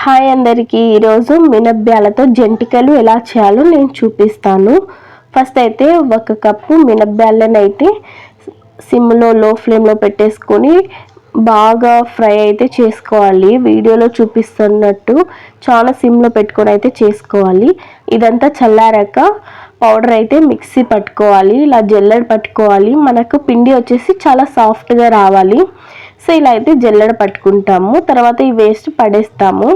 Hi అందరికీ ఈరోజు మినప్ప్యాలతో జంతికలు ఎలా చేయాలో నేను చూపిస్తాను. ఫస్ట్ అయితే ఒక కప్పు మినప్ప్యాలను అయితే సిమ్లో లో ఫ్లేమ్లో పెట్టేసుకొని బాగా ఫ్రై అయితే చేసుకోవాలి. వీడియోలో చూపిస్తున్నట్టు చాలా సిమ్లో పెట్టుకొని అయితే చేసుకోవాలి. ఇదంతా చల్లారాక పౌడర్ అయితే మిక్సీ పట్టుకోవాలి. ఇలా జల్లెడ పట్టుకోవాలి. మనకు పిండి వచ్చేసి చాలా సాఫ్ట్గా రావాలి. సో ఇలా అయితే జల్లెడ పట్టుకుంటాము. తర్వాత ఈ వేస్ట్ పడేస్తాము.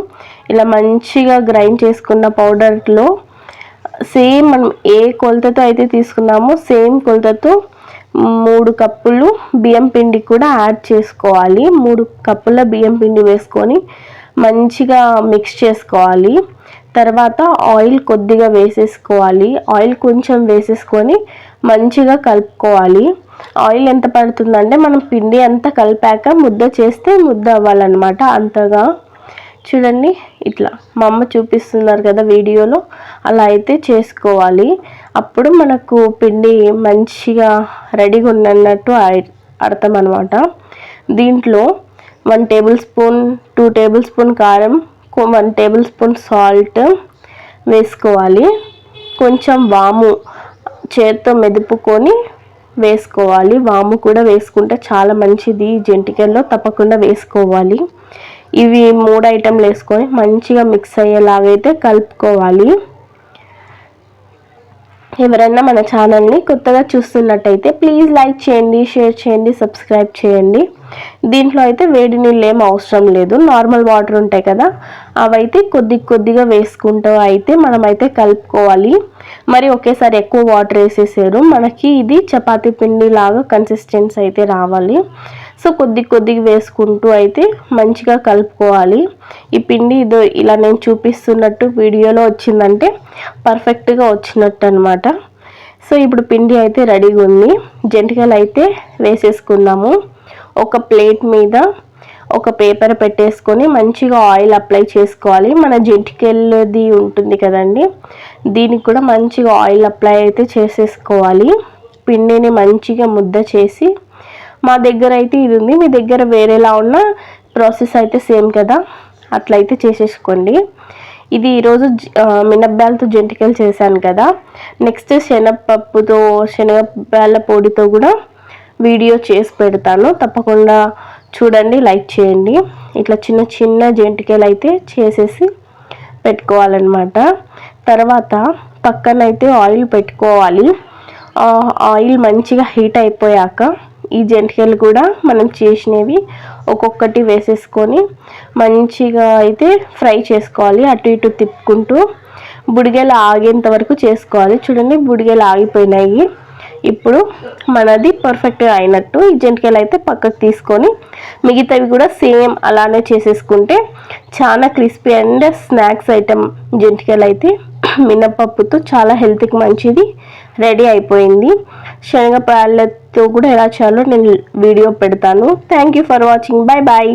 ఇలా మంచిగా గ్రైండ్ చేసుకున్న పౌడర్లో సేమ్ మనం ఏ కొలతతో అయితే తీసుకున్నామో సేమ్ కొలతతో 3 కప్పులు బియ్యం పిండి కూడా యాడ్ చేసుకోవాలి. 3 కప్పుల బియ్యం పిండి వేసుకొని మంచిగా మిక్స్ చేసుకోవాలి. తర్వాత ఆయిల్ కొద్దిగా వేసేసుకోవాలి. ఆయిల్ కొంచెం వేసేసుకొని మంచిగా కలుపుకోవాలి. ఆయిల్ ఎంత పడుతుందంటే మనం పిండి అంతా కలిపాక ముద్ద చేస్తే ముద్ద అవ్వాలన్నమాట. అంతగా చూడండి, ఇట్లా మా అమ్మ చూపిస్తున్నారు కదా వీడియోలో, అలా అయితే చేసుకోవాలి. అప్పుడు మనకు పిండి మంచిగా రెడీగా ఉన్నట్టు అర్థం అనమాట. దీంట్లో 1 టేబుల్ స్పూన్ 2 టేబుల్ స్పూన్ కారం, 1 టేబుల్ స్పూన్ సాల్ట్ వేసుకోవాలి. కొంచెం వాము చేత్తో మెదుపుకొని వేసుకోవాలి. వాము కూడా వేసుకుంటే చాలా మంచిది. జంతికల్లో తప్పకుండా వేసుకోవాలి. ఇవి 3 ఐటెంలు వేసుకొని మంచిగా మిక్స్ అయ్యేలాగైతే కలుపుకోవాలి. ఎవరైనా మన ఛానల్ని కొత్తగా చూస్తున్నట్టయితే ప్లీజ్ లైక్ చేయండి, షేర్ చేయండి, సబ్స్క్రైబ్ చేయండి. దీంట్లో అయితే వేడి నీళ్ళు ఏం అవసరం లేదు. నార్మల్ వాటర్ ఉంటాయి కదా, అవైతే కొద్దిగా వేసుకుంటూ అయితే మనమైతే కలుపుకోవాలి. మరి ఒకేసారి ఎక్కువ వాటర్ వేసేసారు, మనకి ఇది చపాతీ పిండి లాగా కన్సిస్టెన్సీ అయితే రావాలి. సో కొద్దిగా వేసుకుంటూ అయితే మంచిగా కలుపుకోవాలి. ఈ పిండి ఇదో ఇలా నేను చూపిస్తున్నట్టు వీడియోలో వచ్చిందంటే పర్ఫెక్ట్గా వచ్చినట్టు అనమాట. సో ఇప్పుడు పిండి అయితే రెడీగా ఉంది. జంతికలు అయితే వేసేసుకున్నాము. ఒక ప్లేట్ మీద ఒక పేపర్ పెట్టేసుకొని మంచిగా ఆయిల్ అప్లై చేసుకోవాలి. మన జంతికలది ఉంటుంది కదండి, దీనికి కూడా మంచిగా ఆయిల్ అప్లై అయితే చేసేసుకోవాలి. పిండిని మంచిగా ముద్ద చేసి, మా దగ్గర అయితే ఇది ఉంది, మీ దగ్గర వేరేలా ఉన్న ప్రాసెస్ అయితే సేమ్ కదా, అట్లయితే చేసేసుకోండి. ఇది ఈరోజు మినప్ప్యాలతో జంతికలు చేశాను కదా. నెక్స్ట్ శనగప్యాల పొడితో కూడా వీడియో చేసి పెడతాను. తప్పకుండా చూడండి, లైక్ చేయండి. ఇట్లా చిన్న జంతికలు అయితే చేసేసి పెట్టుకోవాలన్నమాట. తర్వాత పక్కనైతే ఆయిల్ పెట్టుకోవాలి. ఆయిల్ మంచిగా హీట్ అయిపోయాక ఈ జంతికలు కూడా మనం చేసినవి ఒక్కొక్కటి వేసేసుకొని మంచిగా అయితే ఫ్రై చేసుకోవాలి. అటు ఇటు తిప్పుకుంటూ బుడిగలు ఆగేంత వరకు చేసుకోవాలి. చూడండి, బుడిగలు ఆగిపోయినాయి. ఇప్పుడు మనది పర్ఫెక్ట్గా అయినట్టు. ఈ జంతికలు అయితే పక్కకు తీసుకొని మిగతావి కూడా సేమ్ అలానే చేసేసుకుంటే చాలా క్రిస్పీ అండ్ స్నాక్స్ ఐటెం జంతికలు అయితే మినపప్పుతో చాలా హెల్త్కి మంచిది రెడీ అయిపోయింది. శనగపాలతో కూడా ఎలా చేయాలో నేను వీడియో పెడతాను. Thank you for watching. Bye bye.